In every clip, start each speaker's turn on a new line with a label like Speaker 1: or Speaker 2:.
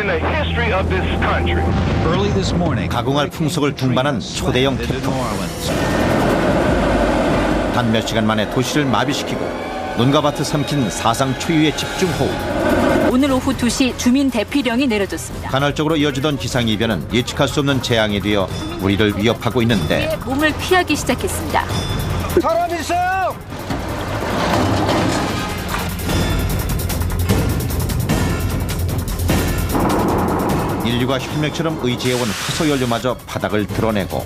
Speaker 1: in the history of this country.
Speaker 2: Early this morning,
Speaker 3: 가공할 풍속을 둥반한 초대형 태풍. 단 몇 시간 만에 도시를 마비시키고 논과 밭을 삼킨 사상 초유의 집중호우.
Speaker 4: 오늘 오후 2시 주민 대피령이 내려졌습니다.
Speaker 3: 간헐적으로 이어지던 기상이변은 예측할 수 없는 재앙이 되어 우리를 위협하고 있는데
Speaker 4: 몸을 피하기 시작했습니다.
Speaker 1: 사람 있어요!
Speaker 3: 인류가 혈맥처럼 의지해온 화석연료마저 바닥을 드러내고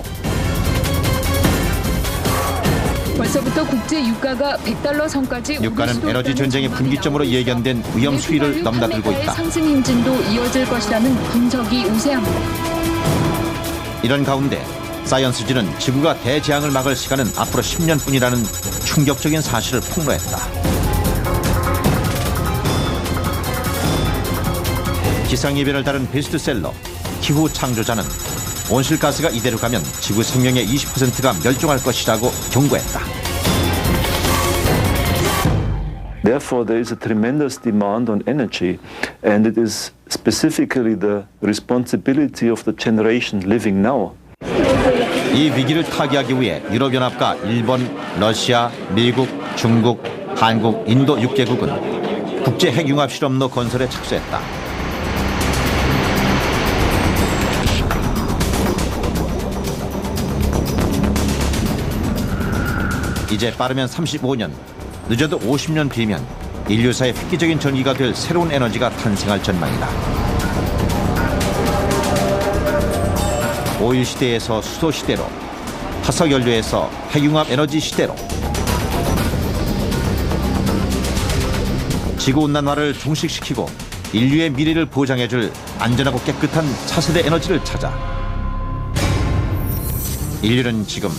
Speaker 5: 벌써부터 국제 유가가 $100 선까지
Speaker 3: 유가는 에너지 전쟁의 분기점으로 예견된 위험 수위를 넘나들고 있다.
Speaker 5: 상승 행진도 이어질 것이라는 분석이 우세합니다.
Speaker 3: 이런 가운데 사이언스지는 지구가 대재앙을 막을 시간은 앞으로 10년뿐이라는 충격적인 사실을 폭로했다. 기상이변을 다룬 베스트셀러 기후 창조자는 온실가스가 이대로 가면 지구 생명의 20%가 멸종할 것이라고 경고했다.
Speaker 6: Therefore, there is a tremendous demand on energy, and it is specifically the responsibility of the generation living now.
Speaker 3: 이 위기를 타개하기 위해 유럽연합과 일본, 러시아, 미국, 중국, 한국, 인도 6개국은 국제 핵융합 실험로 건설에 착수했다. 이제 빠르면 35년, 늦어도 50년 뒤면 인류사의 획기적인 전기가 될 새로운 에너지가 탄생할 전망이다. 오일 시대에서 수소 시대로, 화석 연료에서 핵융합 에너지 시대로 지구온난화를 종식시키고 인류의 미래를 보장해줄 안전하고 깨끗한 차세대 에너지를 찾아 인류는 지금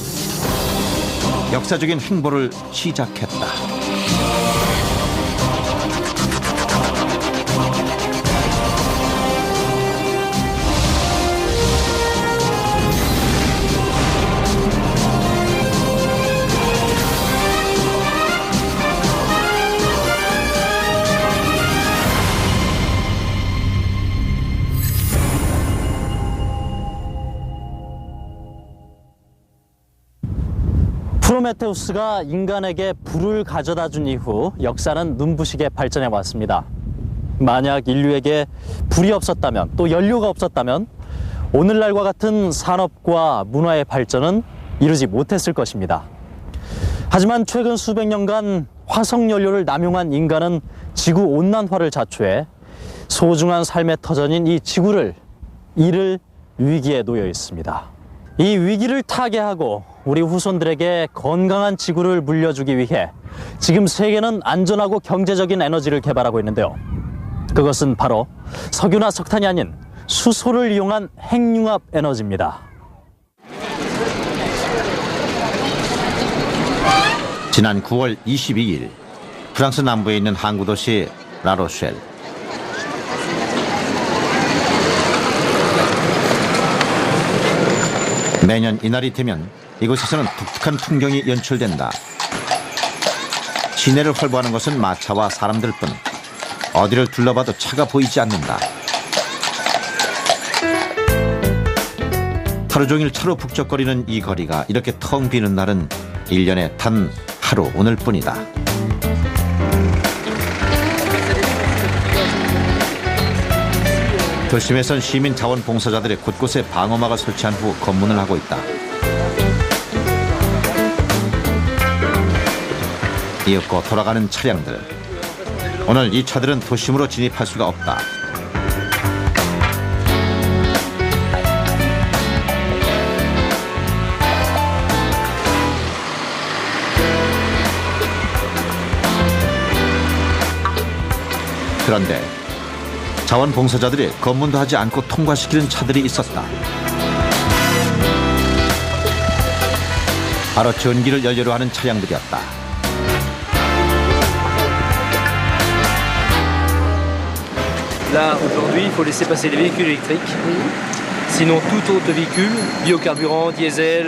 Speaker 3: 역사적인 행보를 시작했다.
Speaker 7: 프로메테우스가 인간에게 불을 가져다 준 이후 역사는 눈부시게 발전해 왔습니다. 만약 인류에게 불이 없었다면, 또 연료가 없었다면 오늘날과 같은 산업과 문화의 발전은 이루지 못했을 것입니다. 하지만 최근 수백 년간 화석연료를 남용한 인간은 지구온난화를 자초해 소중한 삶의 터전인 이 지구를 잃을 위기에 놓여 있습니다. 이 위기를 타개하고 우리 후손들에게 건강한 지구를 물려주기 위해 지금 세계는 안전하고 경제적인 에너지를 개발하고 있는데요. 그것은 바로 석유나 석탄이 아닌 수소를 이용한 핵융합 에너지입니다.
Speaker 3: 지난 9월 22일 프랑스 남부에 있는 항구 도시 라로쉘. 매년 이날이 되면 이곳에서는 독특한 풍경이 연출된다. 시내를 활보하는 것은 마차와 사람들뿐. 어디를 둘러봐도 차가 보이지 않는다. 하루 종일 차로 북적거리는 이 거리가 이렇게 텅 비는 날은 1년에 단 하루 오늘뿐이다. 도심에선 시민 자원봉사자들이 곳곳에 방어막을 설치한 후 검문을 하고 있다. 이윽고 돌아가는 차량들. 오늘 이 차들은 도심으로 진입할 수가 없다. 그런데 자원봉사자들이 검문도 하지 않고 통과시키는 차들이 있었다. 바로 전기를 연료로 하는 차량들이었다.
Speaker 8: Là, aujourd'hui, il faut laisser passer les véhicules électriques. Sinon, tout autre véhicule, biocarburant, diesel,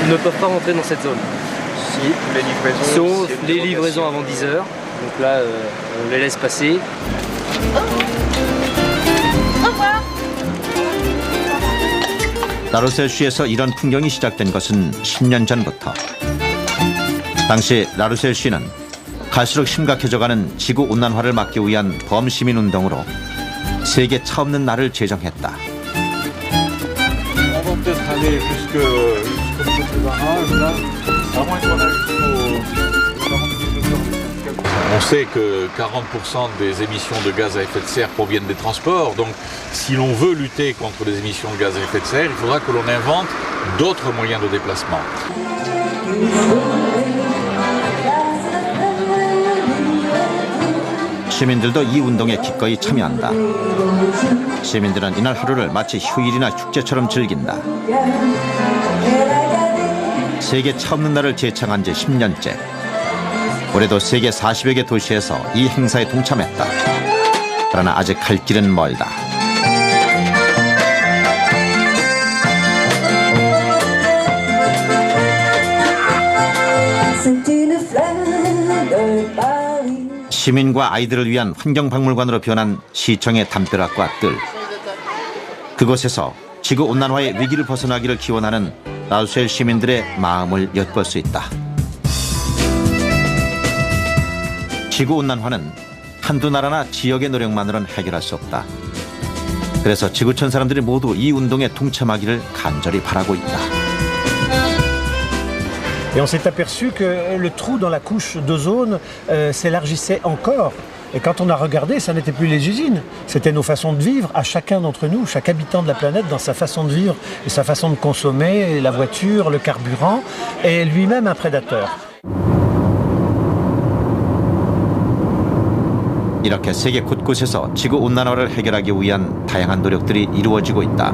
Speaker 8: ne peuvent pas rentrer dans cette zone. Sauf les livraisons avant 10 heures. Donc là, on les laisse passer.
Speaker 3: 라루셀시에서 이런 풍경이 시작된 것은 10년 전부터. 당시 라루셀시는 갈수록 심각해져가는 지구온난화를 막기 위한 범시민운동으로 세계 차 없는 날을 제정했다.
Speaker 2: On sait que 40% des émissions de gaz à effet de serre proviennent des transports. Donc, si l'on veut lutter contre les émissions de gaz à effet de serre, il faudra que l'on invente d'autres moyens de déplacement.
Speaker 3: 시민들도 이 운동에 기꺼이 참여한다. 시민들은 이날 하루를 마치 휴일이나 축제처럼 즐긴다. 세계 차 없는 날을 제창한 지 10년째. 올해도 세계 40여 개 도시에서 이 행사에 동참했다. 그러나 아직 갈 길은 멀다. 시민과 아이들을 위한 환경박물관으로 변한 시청의 담벼락과 뜰. 그곳에서 지구온난화의 위기를 벗어나기를 기원하는 라루셀 시민들의 마음을 엿볼 수 있다. 지구온난화는 한두 나라나 지역의 노력만으로는 해결할 수 없다. 그래서 지구촌 사람들이 모두 이 운동에 동참하기를 간절히 바라고 있다.
Speaker 9: Et on s'est aperçu que le trou dans la couche d'ozone s'élargissait encore. Et quand on a regardé, ça n'était plus les usines, c'était nos façons de vivre à chacun d'entre nous, chaque habitant de la planète dans sa façon de vivre et sa façon de consommer, la voiture, le carburant, et lui-même un prédateur.
Speaker 3: 이렇게 세계 곳곳에서 지구온난화를 해결하기 위한 다양한 노력들이 이루어지고 있다.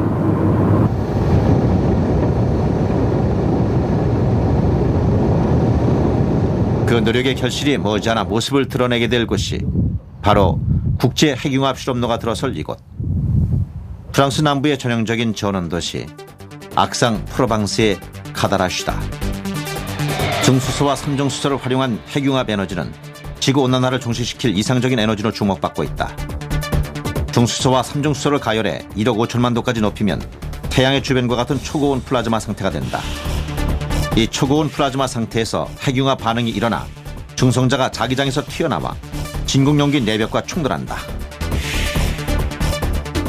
Speaker 3: 그 노력의 결실이 머지않아 모습을 드러내게 될 곳이 바로 국제 핵융합 실험로가 들어설 이곳. 프랑스 남부의 전형적인 전원도시 악상 프로방스의 카다라슈다. 중수소와 삼중수소를 활용한 핵융합 에너지는 지구온난화를 종식시킬 이상적인 에너지로 주목받고 있다. 중수소와 삼중수소를 가열해 1억 5천만 도까지 높이면 태양의 주변과 같은 초고온 플라즈마 상태가 된다. 이 초고온 플라즈마 상태에서 핵융합 반응이 일어나 중성자가 자기장에서 튀어나와 진공용기 내벽과 충돌한다.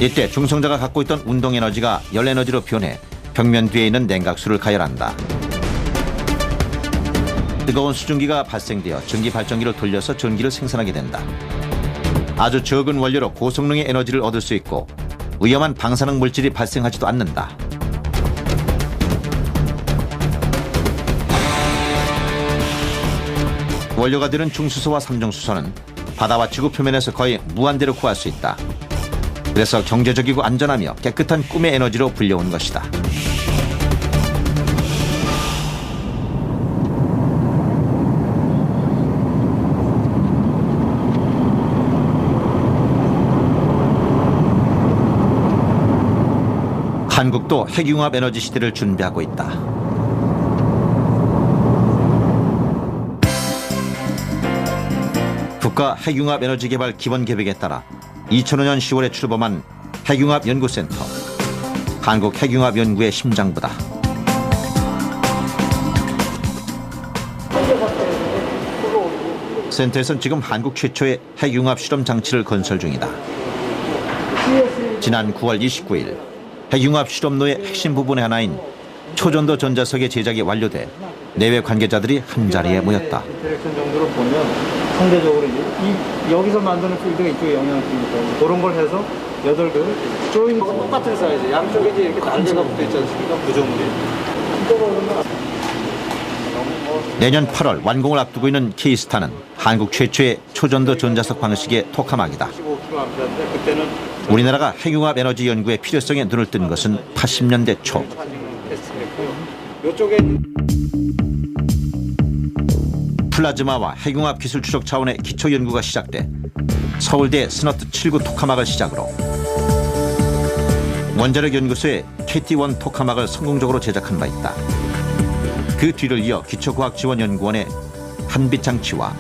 Speaker 3: 이때 중성자가 갖고 있던 운동에너지가 열에너지로 변해 벽면 뒤에 있는 냉각수를 가열한다. 뜨거운 수증기가 발생되어 전기발전기를 돌려서 전기를 생산하게 된다. 아주 적은 원료로 고성능의 에너지를 얻을 수 있고 위험한 방사능 물질이 발생하지도 않는다. 원료가 되는 중수소와 삼중수소는 바다와 지구 표면에서 거의 무한대로 구할 수 있다. 그래서 경제적이고 안전하며 깨끗한 꿈의 에너지로 불려온 것이다. 한국도 핵융합 에너지 시대를 준비하고 있다. 국가 핵융합 에너지 개발 기본 계획에 따라 2005년 10월에 출범한 핵융합 연구센터, 한국 핵융합 연구의 심장부다. 센터에서는 지금 한국 최초의 핵융합 실험 장치를 건설 중이다. 지난 9월 29일 핵융합 실험로의 핵심 부분의 하나인 초전도 전자석의 제작이 완료돼 내외 관계자들이 한자리에 모였다.
Speaker 10: 인터랙션 정도로 보면 상대적으로 이제 여기서 만드는 필드가 이쪽에 영향을 줍니다. 그런 걸 해서 8개 조인 똑같은 사이즈 양쪽에 이제 이렇게 날개가 붙어 있지 않습니까? 구조물이.
Speaker 3: 내년 8월 완공을 앞두고 있는 K스타는 한국 최초의 초전도 전자석 방식의 토카막이다. 우리나라가 핵융합 에너지 연구의 필요성에 눈을 뜬 것은 80년대 초. 플라즈마와 핵융합 기술 추적 차원의 기초 연구가 시작돼 서울대 스너트 79 토카막을 시작으로 원자력 연구소의 KT1 토카막을 성공적으로 제작한 바 있다. 그 뒤를 이어 기초과학지원연구원의 한빛장치와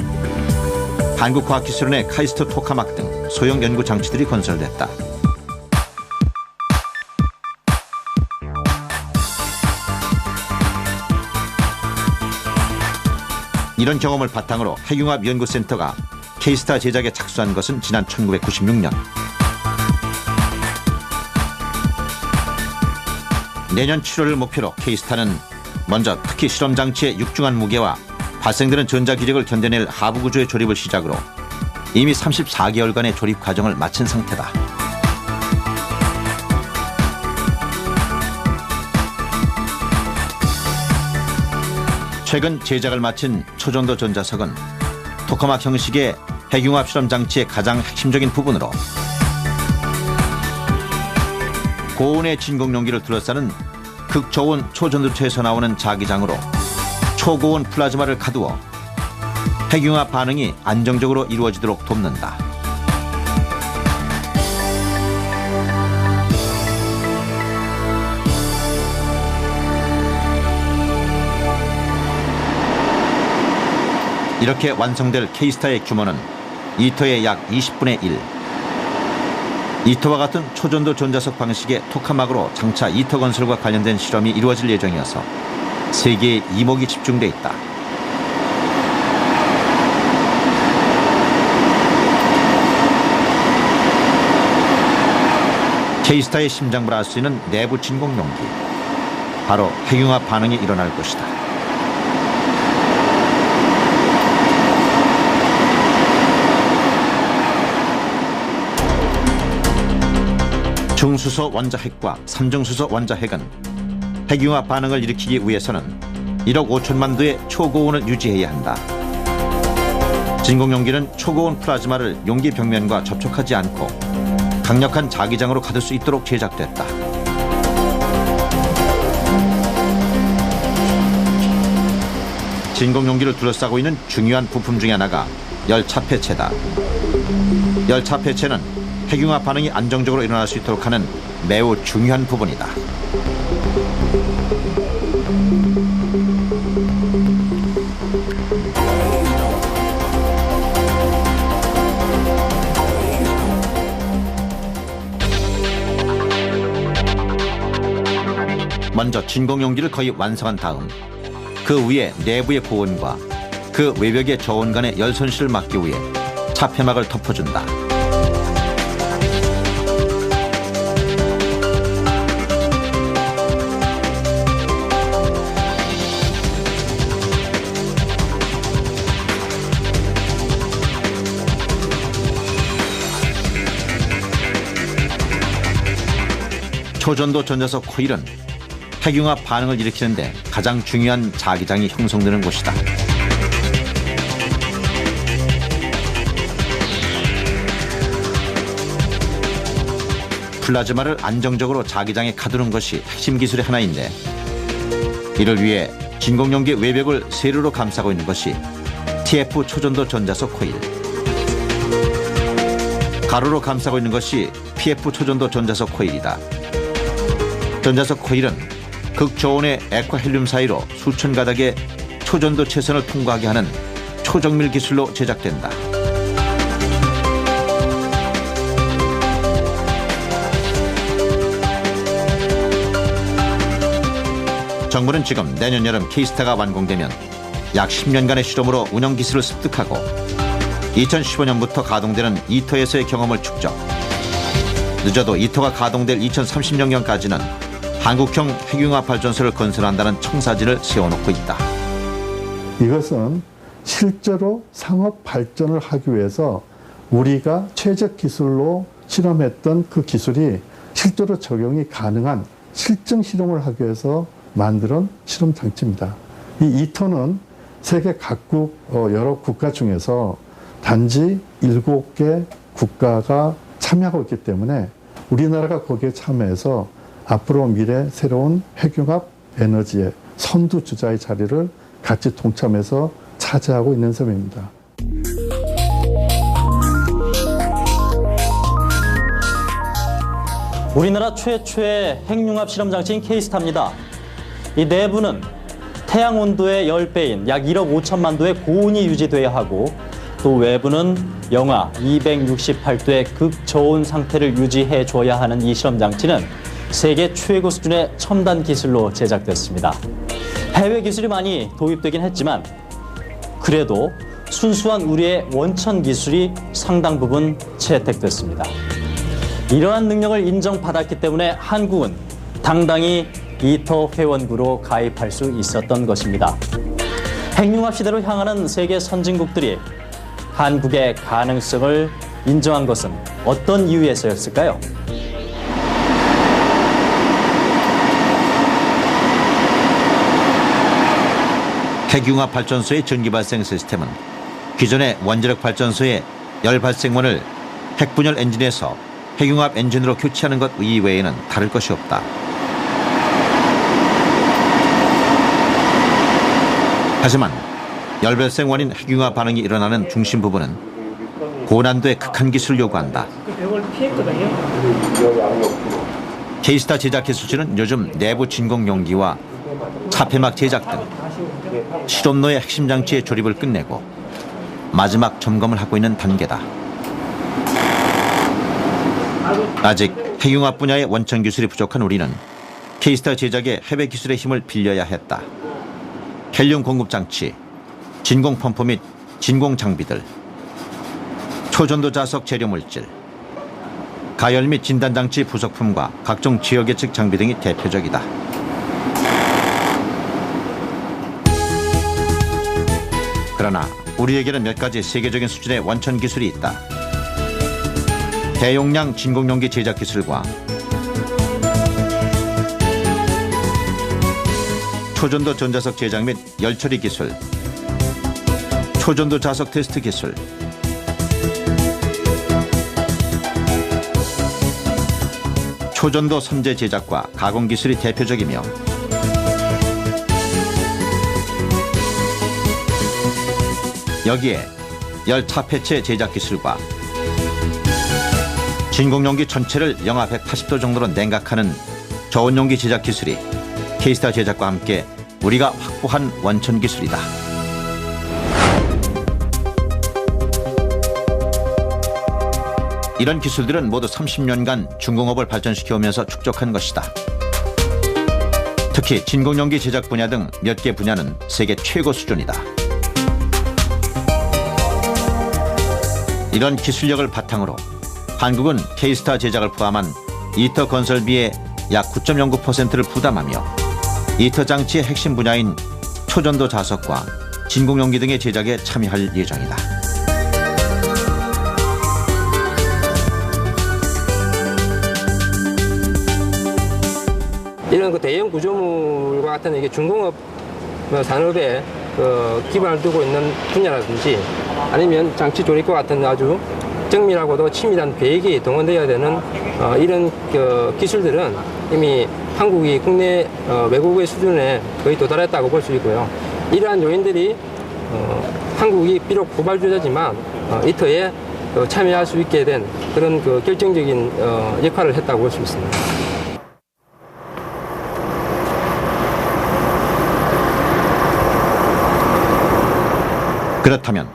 Speaker 3: 한국과학기술원의 카이스트 토카막 등 소형 연구 장치들이 건설됐다. 이런 경험을 바탕으로 핵융합연구센터가 K-스타 제작에 착수한 것은 지난 1996년. 내년 7월을 목표로 K-스타는 먼저 특히 실험장치의 육중한 무게와 발생되는 전자기력을 견뎌낼 하부구조의 조립을 시작으로 이미 34개월간의 조립 과정을 마친 상태다. 최근 제작을 마친 초전도 전자석은 토카막 형식의 핵융합 실험장치의 가장 핵심적인 부분으로 고온의 진공용기를 둘러싸는 극저온 초전도체에서 나오는 자기장으로 초고온 플라즈마를 가두어 핵융합 반응이 안정적으로 이루어지도록 돕는다. 이렇게 완성될 K-스타의 규모는 2터의 약 20분의 1. 2터와 같은 초전도 전자석 방식의 토카막으로 장차 2터 건설과 관련된 실험이 이루어질 예정이어서 세계의 이목이 집중돼 있다. K-스타의 심장부라 할 수 있는 내부 진공용기. 바로 핵융합 반응이 일어날 것이다. 중수소 원자핵과 삼중수소 원자핵은 핵융합 반응을 일으키기 위해서는 1억 5천만 도의 초고온을 유지해야 한다. 진공용기는 초고온 플라즈마를 용기 벽면과 접촉하지 않고 강력한 자기장으로 가둘 수 있도록 제작됐다. 진공용기를 둘러싸고 있는 중요한 부품 중에 하나가 열차폐체다. 열차폐체는 핵융합 반응이 안정적으로 일어날 수 있도록 하는 매우 중요한 부분이다. 먼저 진공용기를 거의 완성한 다음 그 위에 내부의 고온과 그 외벽의 저온 간의 열 손실을 막기 위해 차폐막을 덮어준다. 초전도 전자석 코일은 핵융합 반응을 일으키는데 가장 중요한 자기장이 형성되는 곳이다. 플라즈마를 안정적으로 자기장에 가두는 것이 핵심 기술의 하나인데 이를 위해 진공용기 외벽을 세로로 감싸고 있는 것이 TF 초전도 전자석 코일, 가로로 감싸고 있는 것이 PF 초전도 전자석 코일이다. 전자석 코일은 극저온의 액화 헬륨 사이로 수천 가닥의 초전도 채선을 통과하게 하는 초정밀 기술로 제작된다. 정부는 지금 내년 여름 K-스타가 완공되면 약 10년간의 실험으로 운영 기술을 습득하고 2015년부터 가동되는 2터에서의 경험을 축적. 늦어도 2터가 가동될 2030년까지는 한국형 핵융합 발전소를 건설한다는 청사진을 세워놓고 있다.
Speaker 11: 이것은 실제로 상업 발전을 하기 위해서 우리가 최적 기술로 실험했던 그 기술이 실제로 적용이 가능한 실증 실험을 하기 위해서 만든 실험 장치입니다. 이 2터는 세계 각국 여러 국가 중에서 단지 7개 국가가 참여하고 있기 때문에 우리나라가 거기에 참여해서 앞으로 미래 새로운 핵융합 에너지의 선두주자의 자리를 같이 동참해서 차지하고 있는 셈입니다.
Speaker 7: 우리나라 최초의 핵융합 실험 장치인 K-스타입니다. 이 내부는 태양 온도의 10배인 약 1억 5천만 도의 고온이 유지돼야 하고 또 외부는 영하 268도의 극저온 상태를 유지해줘야 하는 이 실험 장치는 세계 최고 수준의 첨단 기술로 제작됐습니다. 해외 기술이 많이 도입되긴 했지만 그래도 순수한 우리의 원천 기술이 상당 부분 채택됐습니다. 이러한 능력을 인정받았기 때문에 한국은 당당히 이터 회원국으로 가입할 수 있었던 것입니다. 핵융합 시대로 향하는 세계 선진국들이 한국의 가능성을 인정한 것은 어떤 이유에서였을까요?
Speaker 3: 핵융합 발전소의 전기 발생 시스템은 기존의 원자력 발전소의 열 발생원을 핵분열 엔진에서 핵융합 엔진으로 교체하는 것 이외에는 다를 것이 없다. 하지만 열 발생원인 핵융합 반응이 일어나는 중심 부분은 고난도의 극한 기술을 요구한다. K-스타 제작 기술실은 요즘 내부 진공 용기와 차폐막 제작 등 실험로의 핵심 장치의 조립을 끝내고 마지막 점검을 하고 있는 단계다. 아직 핵융합 분야의 원천 기술이 부족한 우리는 K-스타 제작의 해외 기술의 힘을 빌려야 했다. 헬륨 공급 장치, 진공 펌프 및 진공 장비들, 초전도 자석 재료 물질, 가열 및 진단 장치 부속품과 각종 지역 예측 장비 등이 대표적이다. 그러나 우리에게는 몇 가지 세계적인 수준의 원천 기술이 있다. 대용량 진공용기 제작 기술과 초전도 전자석 제작 및 열처리 기술, 초전도 자석 테스트 기술, 초전도 섬재 제작과 가공 기술이 대표적이며 여기에 열 차폐체 제작 기술과 진공용기 전체를 영하 180도 정도로 냉각하는 저온용기 제작 기술이 K-스타 제작과 함께 우리가 확보한 원천 기술이다. 이런 기술들은 모두 30년간 중공업을 발전시켜오면서 축적한 것이다. 특히 진공용기 제작 분야 등 몇 개 분야는 세계 최고 수준이다. 이런 기술력을 바탕으로 한국은 K-스타 제작을 포함한 이터 건설비의 약 9.09%를 부담하며 이터 장치의 핵심 분야인 초전도 자석과 진공용기 등의 제작에 참여할 예정이다.
Speaker 12: 이런 그 대형 구조물과 같은 이게 중공업 산업에 기반을 두고 있는 분야라든지 아니면 장치 조립과 같은 아주 정밀하고도 치밀한 계획이 동원되어야 되는 이런 기술들은 이미 한국이 국내 외국의 수준에 거의 도달했다고 볼 수 있고요. 이러한 요인들이 한국이 비록 후발주자지만 이터에 참여할 수 있게 된 그런 결정적인 역할을 했다고 볼 수 있습니다.
Speaker 3: 그렇다면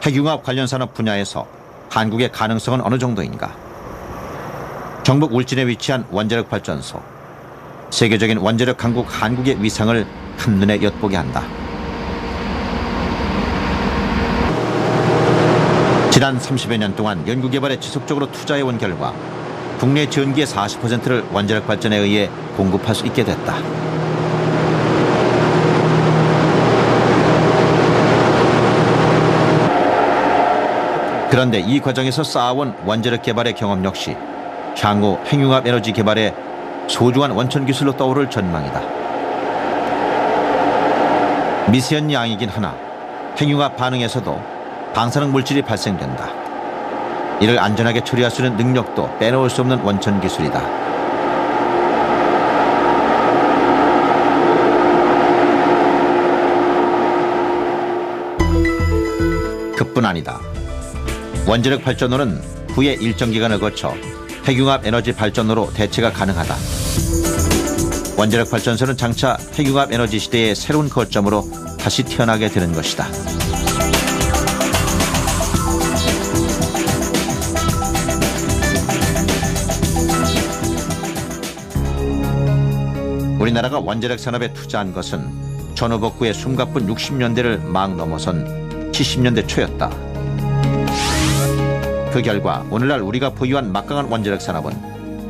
Speaker 3: 핵융합 관련 산업 분야에서 한국의 가능성은 어느 정도인가? 경북 울진에 위치한 원자력 발전소. 세계적인 원자력 강국 한국의 위상을 한눈에 엿보게 한다. 지난 30여 년 동안 연구개발에 지속적으로 투자해온 결과 국내 전기의 40%를 원자력 발전에 의해 공급할 수 있게 됐다. 그런데 이 과정에서 쌓아온 원자력 개발의 경험 역시 향후 핵융합 에너지 개발에 소중한 원천 기술로 떠오를 전망이다. 미세한 양이긴 하나 핵융합 반응에서도 방사능 물질이 발생된다. 이를 안전하게 처리할 수 있는 능력도 빼놓을 수 없는 원천 기술이다. 그뿐 아니다. 원자력 발전소는 후에 일정 기간을 거쳐 핵융합 에너지 발전소로 대체가 가능하다. 원자력 발전소는 장차 핵융합 에너지 시대의 새로운 거점으로 다시 태어나게 되는 것이다. 우리나라가 원자력 산업에 투자한 것은 전후 복구의 숨가쁜 60년대를 막 넘어선 70년대 초였다. 그 결과 오늘날 우리가 보유한 막강한 원자력 산업은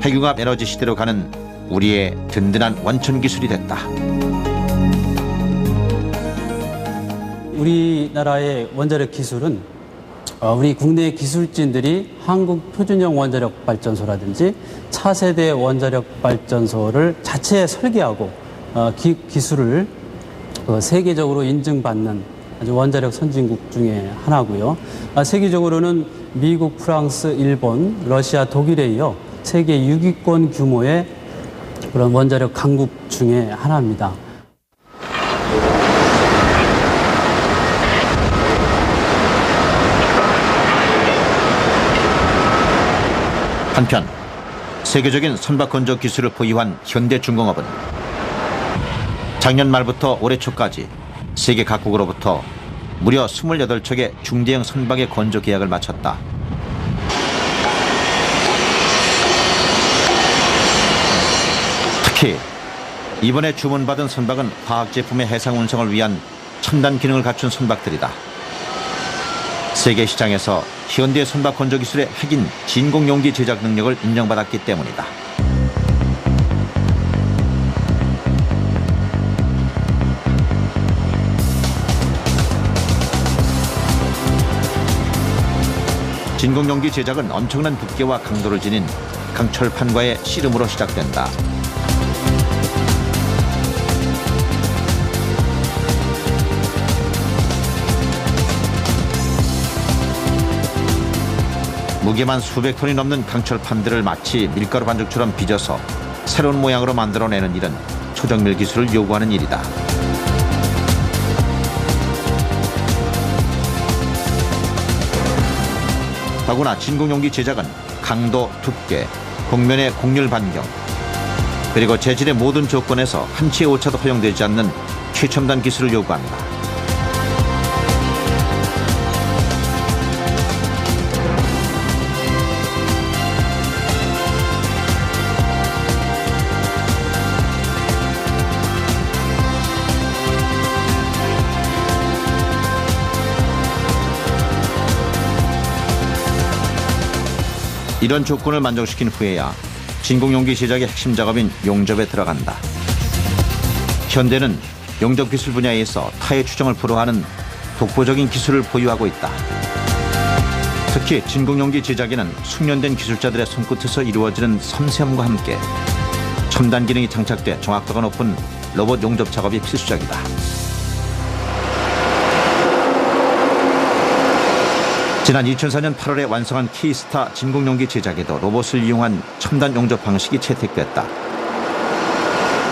Speaker 3: 핵융합 에너지 시대로 가는 우리의 든든한 원천 기술이 됐다.
Speaker 13: 우리나라의 원자력 기술은 우리 국내 기술진들이 한국 표준형 원자력 발전소라든지 차세대 원자력 발전소를 자체 설계하고 기술을 세계적으로 인증받는 아주 원자력 선진국 중에 하나고요. 세계적으로는 미국, 프랑스, 일본, 러시아, 독일에 이어 세계 6위권 규모의 그런 원자력 강국 중에 하나입니다.
Speaker 3: 한편 세계적인 선박 건조 기술을 보유한 현대중공업은 작년 말부터 올해 초까지 세계 각국으로부터 무려 28척의 중대형 선박의 건조 계약을 마쳤다. 특히 이번에 주문받은 선박은 화학제품의 해상 운송을 위한 첨단 기능을 갖춘 선박들이다. 세계 시장에서 현대 선박 건조 기술의 핵인 진공용기 제작 능력을 인정받았기 때문이다. 진공용기 제작은 엄청난 두께와 강도를 지닌 강철판과의 씨름으로 시작된다. 무게만 수백 톤이 넘는 강철판들을 마치 밀가루 반죽처럼 빚어서 새로운 모양으로 만들어내는 일은 초정밀 기술을 요구하는 일이다. 더구나 진공용기 제작은 강도, 두께, 곡면의 곡률 반경, 그리고 재질의 모든 조건에서 한치의 오차도 허용되지 않는 최첨단 기술을 요구한다. 이런 조건을 만족시킨 후에야 진공용기 제작의 핵심 작업인 용접에 들어간다. 현대는 용접 기술 분야에서 타의 추정을 불허하는 독보적인 기술을 보유하고 있다. 특히 진공용기 제작에는 숙련된 기술자들의 손끝에서 이루어지는 섬세함과 함께 첨단 기능이 장착돼 정확도가 높은 로봇 용접 작업이 필수적이다. 지난 2004년 8월에 완성한 K-스타 진공용기 제작에도 로봇을 이용한 첨단 용접 방식이 채택됐다.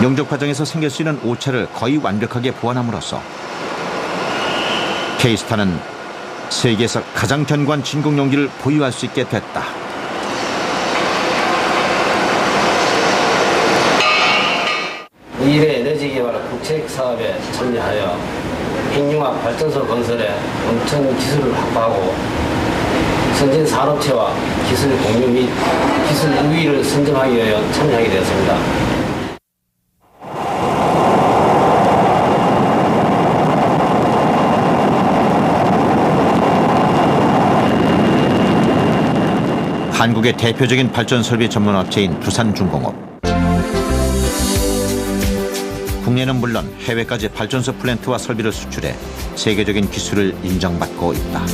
Speaker 3: 용접 과정에서 생길 수 있는 오차를 거의 완벽하게 보완함으로써 K-스타는 세계에서 가장 견고한 진공용기를 보유할 수 있게 됐다.
Speaker 14: 미래 에너지 개발 국책 사업에 참여하여 핵융합 발전소 건설에 엄청 기술을 확보하고 선진 산업체와 기술 공유 및 기술 우위를 선점하기 위하여 참여하게 되었습니다.
Speaker 3: 한국의 대표적인 발전 설비 전문 업체인 두산중공업. 국내는 물론 해외까지 발전소 플랜트와 설비를 수출해 세계적인 기술을 인정받고 있다.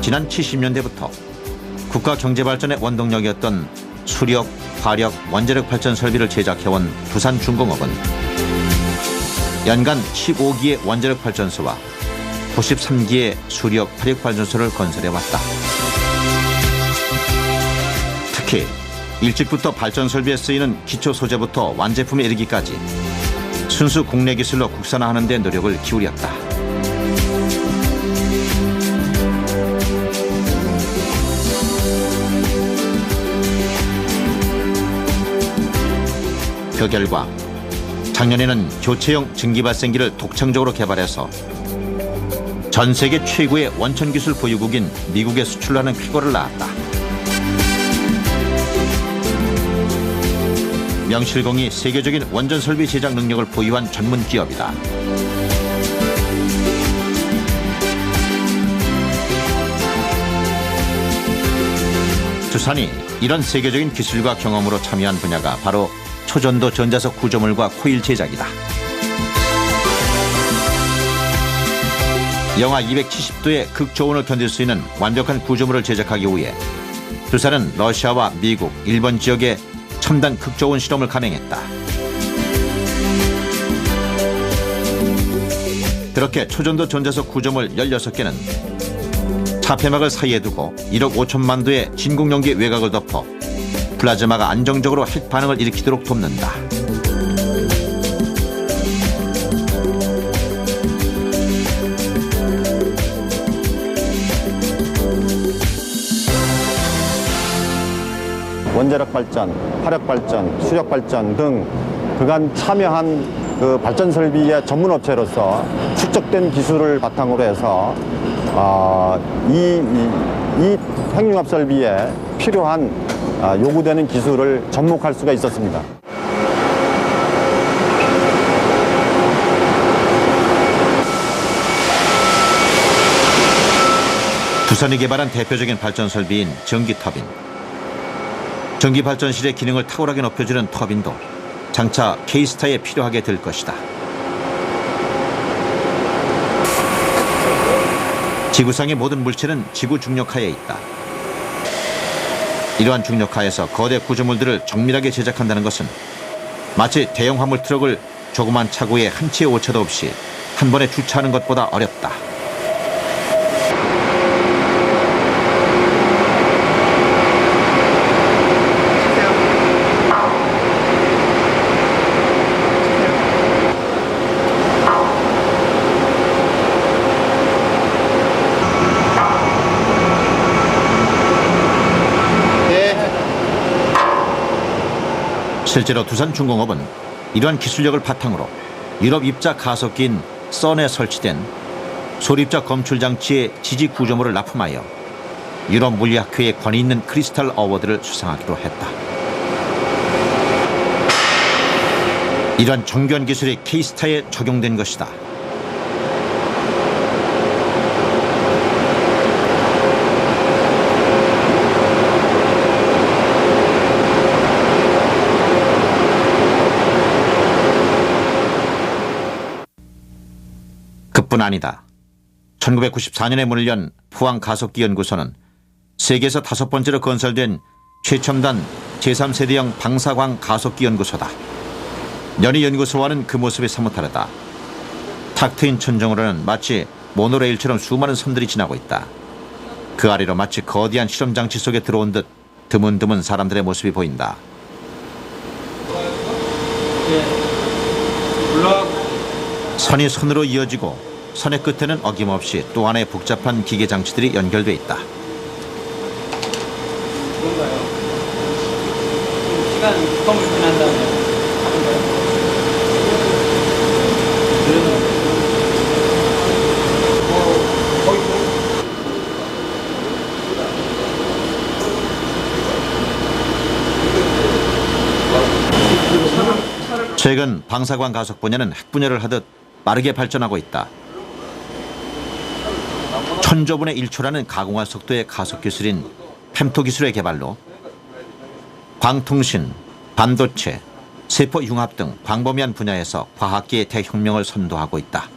Speaker 3: 지난 70년대부터 국가 경제 발전의 원동력이었던 수력, 화력, 원자력 발전 설비를 제작해온 두산중공업은 연간 15기의 원자력 발전소와 93기의 수력, 화력 발전소를 건설해왔다. 특히 일찍부터 발전 설비에 쓰이는 기초 소재부터 완제품에 이르기까지 순수 국내 기술로 국산화하는 데 노력을 기울였다. 그 결과 작년에는 교체용 증기발생기를 독창적으로 개발해서 전 세계 최고의 원천 기술 보유국인 미국에 수출하는 쾌거를 낳았다. 명실공히 세계적인 원전 설비 제작 능력을 보유한 전문 기업이다. 두산이 이런 세계적인 기술과 경험으로 참여한 분야가 바로 초전도 전자석 구조물과 코일 제작이다. 영하 270도의 극저온을 견딜 수 있는 완벽한 구조물을 제작하기 위해 두산은 러시아와 미국, 일본 지역에 첨단 극저온 실험을 감행했다. 그렇게 초전도 전자석 구조물 16개는 차폐막을 사이에 두고 1억 5천만 도의 진공용기 외곽을 덮어 플라즈마가 안정적으로 핵 반응을 일으키도록 돕는다.
Speaker 15: 원자력 발전, 화력 발전, 수력 발전 등 그간 참여한 그 발전 설비의 전문 업체로서 축적된 기술을 바탕으로 해서 이 핵융합 설비에 필요한 요구되는 기술을 접목할 수가 있었습니다.
Speaker 3: 두산이 개발한 대표적인 발전 설비인 전기 터빈. 전기 발전실의 기능을 탁월하게 높여주는 터빈도 장차 K스타에 필요하게 될 것이다. 지구상의 모든 물체는 지구 중력하에 있다. 이러한 중력하에서 거대 구조물들을 정밀하게 제작한다는 것은 마치 대형 화물 트럭을 조그만 차고에 한 치의 오차도 없이 한 번에 주차하는 것보다 어렵다. 실제로 두산중공업은 이러한 기술력을 바탕으로 유럽 입자 가속기인 썬에 설치된 소립자 검출 장치의 지지 구조물을 납품하여 유럽 물리학회의 권위 있는 크리스탈 어워드를 수상하기도 했다. 이러한 정교한 기술이 K스타에 적용된 것이다. 뿐 아니다. 1994년에 문을 연 포항가속기연구소는 세계에서 5번째로 건설된 최첨단 제3세대형 방사광 가속기 연구소다. 연희 연구소와는 그 모습이 사뭇 다르다. 탁 트인 천정으로는 마치 모노레일처럼 수많은 선들이 지나고 있다. 그 아래로 마치 거대한 실험장치 속에 들어온 듯 드문드문 사람들의 모습이 보인다. 선이 선으로 이어지고 선의 끝에는 어김없이 또 하나의 복잡한 기계 장치들이 연결돼 있다.
Speaker 13: 시간이 조금을 지난 다음에 하던가요?
Speaker 3: 최근 방사광 가속 분야는 핵 분야를 하듯 빠르게 발전하고 있다. 천조분의 1초라는 가공할 속도의 가속 기술인 펨토 기술의 개발로 광통신, 반도체, 세포 융합 등 광범위한 분야에서 과학계의 대혁명을 선도하고 있다.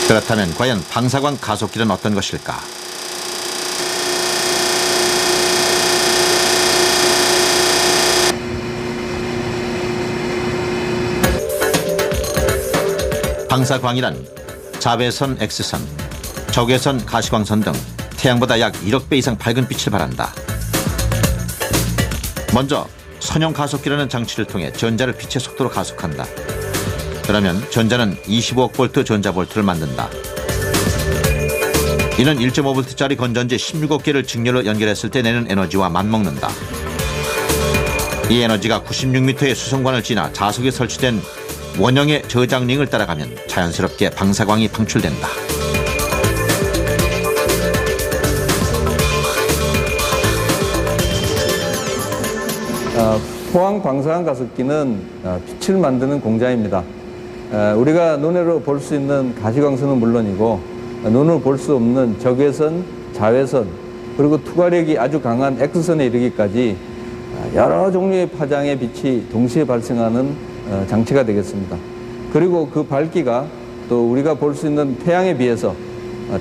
Speaker 3: 그렇다면 과연 방사광 가속기는 어떤 것일까? 방사광이란 자외선 X선, 적외선 가시광선 등 태양보다 약 1억 배 이상 밝은 빛을 발한다. 먼저 선형 가속기라는 장치를 통해 전자를 빛의 속도로 가속한다. 그러면 전자는 25억 볼트 전자볼트를 만든다. 이는 1.5볼트짜리 건전지 16억 개를 직렬로 연결했을 때 내는 에너지와 맞먹는다. 이 에너지가 96m의 수송관을 지나 자석에 설치된 원형의 저장링을 따라가면 자연스럽게 방사광이 방출된다.
Speaker 16: 포항 방사능 가습기는 빛을 만드는 공장입니다. 우리가 눈으로 볼 수 있는 가시광선은 물론이고 눈으로 볼 수 없는 적외선, 자외선, 그리고 투과력이 아주 강한 X선에 이르기까지 여러 종류의 파장의 빛이 동시에 발생하는 장치가 되겠습니다. 그리고 그 밝기가 또 우리가 볼 수 있는 태양에 비해서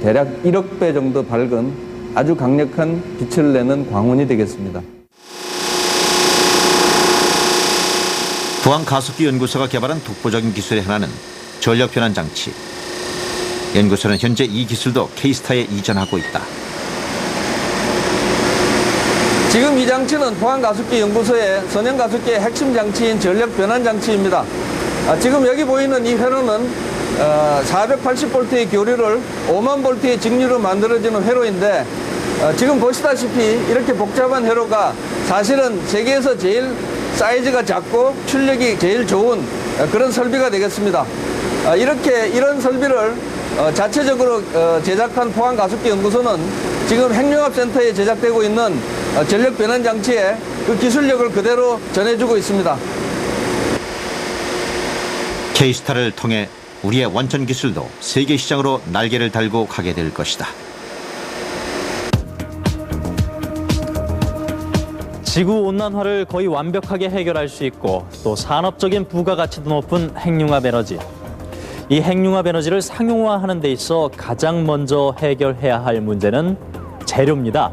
Speaker 16: 대략 1억 배 정도 밝은 아주 강력한 빛을 내는 광원이 되겠습니다.
Speaker 3: 포항 가습기 연구소가 개발한 독보적인 기술의 하나는 전력 변환 장치. 연구소는 현재 이 기술도 K-스타에 이전하고 있다.
Speaker 16: 지금 이 장치는 포항 가습기 연구소의 선형 가습기의 핵심 장치인 전력 변환 장치입니다. 지금 여기 보이는 이 회로는 480V의 교류를 5만 V의 직류로 만들어지는 회로인데 지금 보시다시피 이렇게 복잡한 회로가 사실은 세계에서 제일 사이즈가 작고 출력이 제일 좋은 그런 설비가 되겠습니다. 이런 설비를 자체적으로 제작한 포항 가습기 연구소는 지금 핵융합센터에 제작되고 있는 전력 변환 장치에 그 기술력을 그대로 전해주고 있습니다.
Speaker 3: K-스타를 통해 우리의 원천 기술도 세계 시장으로 날개를 달고 가게 될 것이다.
Speaker 7: 지구온난화를 거의 완벽하게 해결할 수 있고 또 산업적인 부가가치도 높은 핵융합 에너지. 이 핵융합 에너지를 상용화하는 데 있어 가장 먼저 해결해야 할 문제는 재료입니다.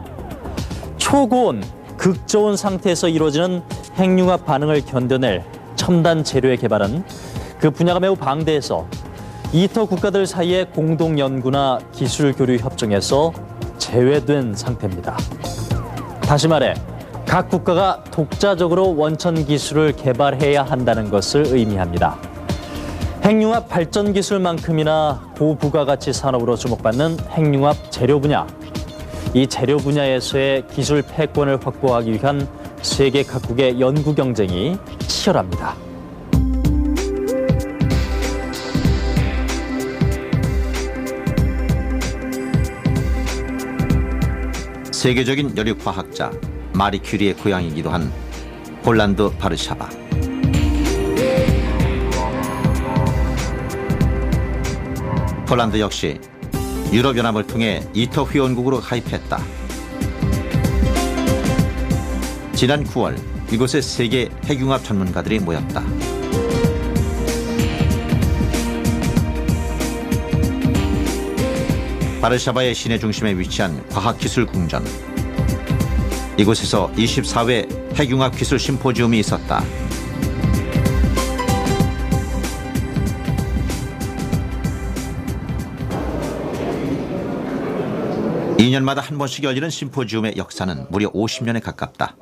Speaker 7: 초고온, 극저온 상태에서 이루어지는 핵융합 반응을 견뎌낼 첨단 재료의 개발은 그 분야가 매우 방대해서 이터 국가들 사이의 공동 연구나 기술 교류 협정에서 제외된 상태입니다. 다시 말해 각 국가가 독자적으로 원천 기술을 개발해야 한다는 것을 의미합니다. 핵융합 발전 기술만큼이나 고부가가치 산업으로 주목받는 핵융합 재료 분야. 이 재료 분야에서의 기술 패권을 확보하기 위한 세계 각국의 연구 경쟁이 치열합니다.
Speaker 3: 세계적인 열육화학자 마리 큐리의 고향이기도 한 폴란드 바르샤바. 폴란드 역시 유럽연합을 통해 이터 회원국으로 가입했다. 지난 9월 이곳에 세계 핵융합 전문가들이 모였다. 바르샤바의 시내 중심에 위치한 과학기술궁전. 이곳에서 24회 핵융합 기술 심포지움이 있었다. (2년마다) 한 번씩 열리는 심포지움의 역사는 무려 50년에 가깝다.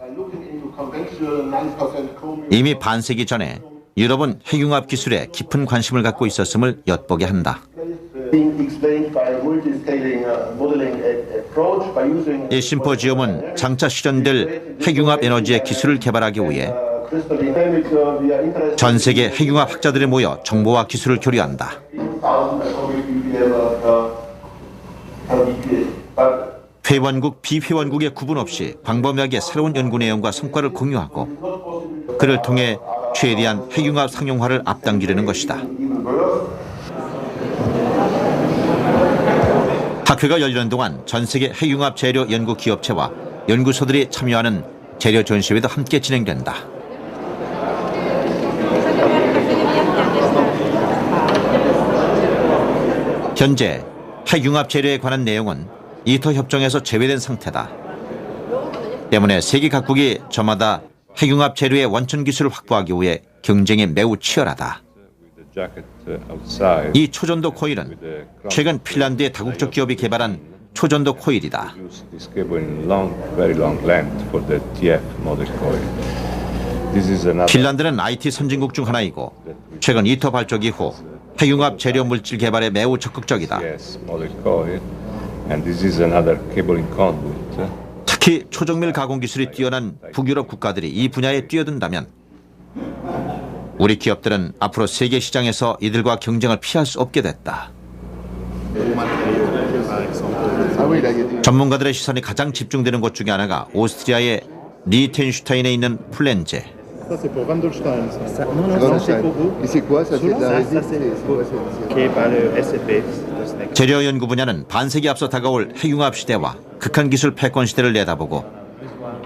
Speaker 3: 이미 반세기 전에 유럽은 핵융합 기술에 깊은 관심을 갖고 있었음을 엿보게 한다. 이 심포지움은 장차 실현될 핵융합 에너지의 기술을 개발하기 위해 전 세계 핵융합 학자들이 모여 정보와 기술을 교류한다. 회원국, 비회원국의 구분 없이 광범위하게 새로운 연구 내용과 성과를 공유하고 그를 통해 최대한 핵융합 상용화를 앞당기려는 것이다. 학회가 열리는 동안 전 세계 핵융합 재료 연구 기업체와 연구소들이 참여하는 재료 전시회도 함께 진행된다. 현재 핵융합 재료에 관한 내용은 이터 협정에서 제외된 상태다. 때문에 세계 각국이 저마다 핵융합 재료의 원천 기술을 확보하기 위해 경쟁이 매우 치열하다. 이 초전도 코일은 최근 핀란드의 다국적 기업이 개발한 초전도 코일이다. 핀란드는 IT 선진국 중 하나이고 최근 이터 발족 이후 핵융합 재료 물질 개발에 매우 적극적이다. 특히 초정밀 가공 기술이 뛰어난 북유럽 국가들이 이 분야에 뛰어든다면 우리 기업들은 앞으로 세계 시장에서 이들과 경쟁을 피할 수 없게 됐다. 전문가들의 시선이 가장 집중되는 곳 중에 하나가 오스트리아의 리텐슈타인에 있는 플렌제. 재료 연구 분야는 반세기 앞서 다가올 핵융합 시대와 극한 기술 패권 시대를 내다보고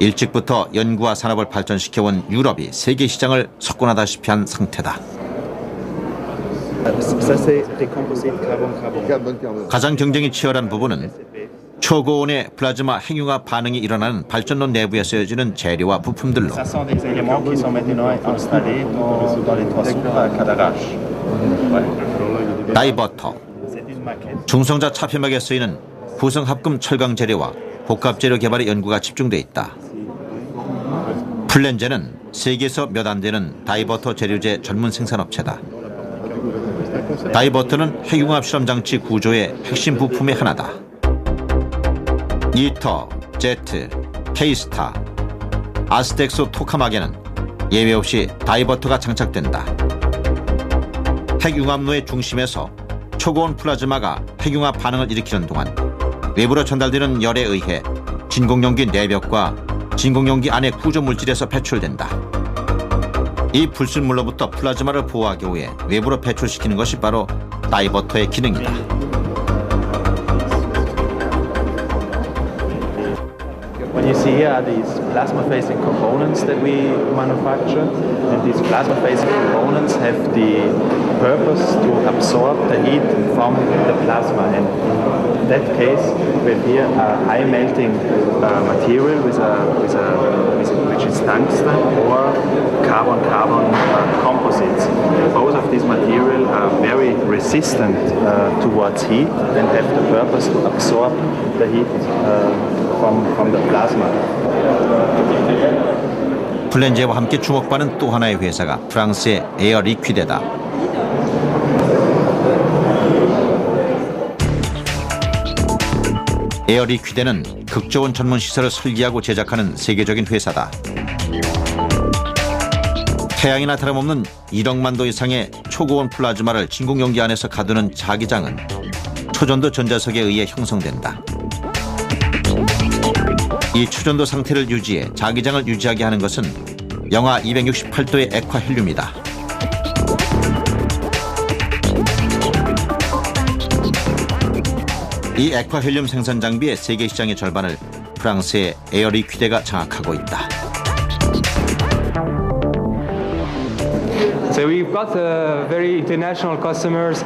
Speaker 3: 일찍부터 연구와 산업을 발전시켜온 유럽이 세계 시장을 석권하다시피 한 상태다. 가장 경쟁이 치열한 부분은 초고온의 플라즈마 핵융합 반응이 일어나는 발전로 내부에 쓰여지는 재료와 부품들로 다이버터, 중성자 차폐막에 쓰이는 부성합금 철강 재료와 복합 재료 개발의 연구가 집중돼 있다. 플렌제는 세계에서 몇 안 되는 다이버터 재료제 전문 생산업체다. 다이버터는 핵융합 실험 장치 구조의 핵심 부품의 하나다. 이터, 제트, 케이스타, 아스텍소 토카막에는 예외 없이 다이버터가 장착된다. 핵융합로의 중심에서 초고온 플라즈마가 핵융합 반응을 일으키는 동안 외부로 전달되는 열에 의해 진공용기 내벽과 진공용기 안의 구조 물질에서 배출된다. 이 불순물로부터 플라즈마를 보호하기 위해 외부로 배출시키는 것이 바로 다이버터의 기능이다.
Speaker 17: What you see here are these plasma-facing components that we manufacture, and these plasma-facing components have the purpose to absorb the heat from the plasma. And in that case, we have here a high-melting material which is tungsten or carbon-carbon composites. Both of these materials are very resistant towards heat and have the purpose to absorb the heat from the plasma.
Speaker 3: 플렌제와 함께 주목받는 또 하나의 회사가 프랑스의 에어 리퀴데다. 에어 리퀴데는 극저온 전문 시설을 설계하고 제작하는 세계적인 회사다. 태양이나 다름없는 1억만 도 이상의 초고온 플라즈마를 진공용기 안에서 가두는 자기장은 초전도 전자석에 의해 형성된다. 이 초전도 상태를 유지해 자기장을 유지하게 하는 것은 영하 268도의 액화헬륨이다. 이 액화헬륨 생산 장비의 세계 시장의 절반을 프랑스의 에어 리퀴데가 장악하고 있다.
Speaker 18: So we've got very international customers.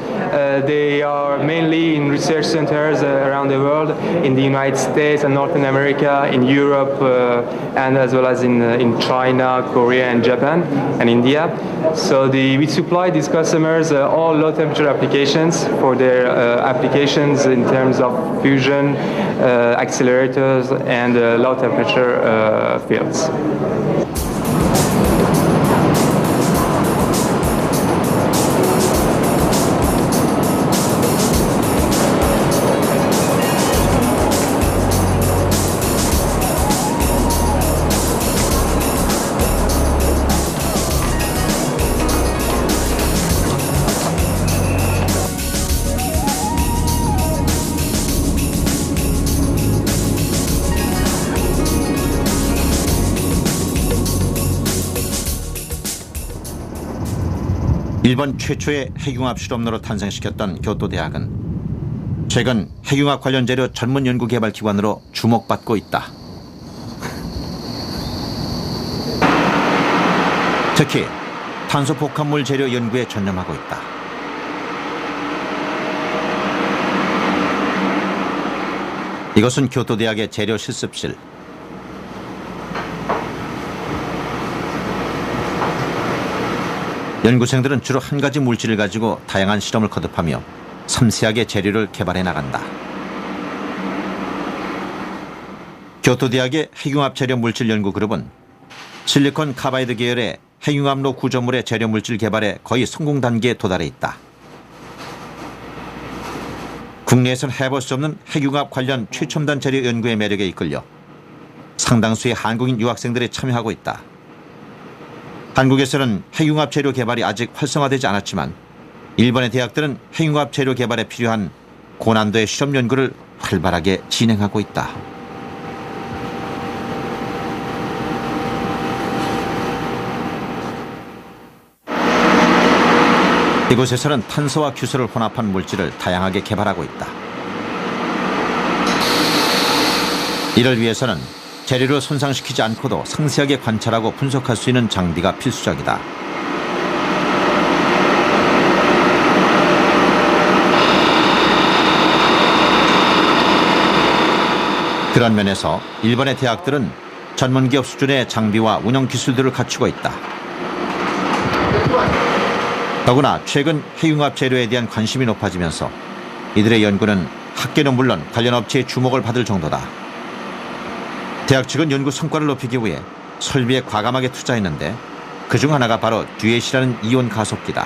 Speaker 18: They are mainly in research centers around the world, in the United States and North America, in Europe, and as well as in China, Korea, and Japan, and India. So we supply these customers all low temperature applications for their applications in terms of fusion, accelerators, and low temperature fields.
Speaker 3: 일본 최초의 핵융합 실험로를 탄생시켰던 교토대학은 최근 핵융합 관련 재료 전문 연구 개발 기관으로 주목받고 있다. 특히 탄소 복합물 재료 연구에 전념하고 있다. 이것은 교토대학의 재료 실습실. 연구생들은 주로 한 가지 물질을 가지고 다양한 실험을 거듭하며 섬세하게 재료를 개발해 나간다. 교토대학의 핵융합 재료 물질 연구 그룹은 실리콘 카바이드 계열의 핵융합로 구조물의 재료 물질 개발에 거의 성공 단계에 도달해 있다. 국내에서는 해볼 수 없는 핵융합 관련 최첨단 재료 연구의 매력에 이끌려 상당수의 한국인 유학생들이 참여하고 있다. 한국에서는 핵융합 재료 개발이 아직 활성화되지 않았지만 일본의 대학들은 핵융합 재료 개발에 필요한 고난도의 실험 연구를 활발하게 진행하고 있다. 이곳에서는 탄소와 규소를 혼합한 물질을 다양하게 개발하고 있다. 이를 위해서는 재료를 손상시키지 않고도 상세하게 관찰하고 분석할 수 있는 장비가 필수적이다. 그런 면에서 일본의 대학들은 전문기업 수준의 장비와 운영 기술들을 갖추고 있다. 더구나 최근 핵융합 재료에 대한 관심이 높아지면서 이들의 연구는 학계는 물론 관련 업체의 주목을 받을 정도다. 대학 측은 연구 성과를 높이기 위해 설비에 과감하게 투자했는데 그중 하나가 바로 듀엣이라는 이온 가속기다.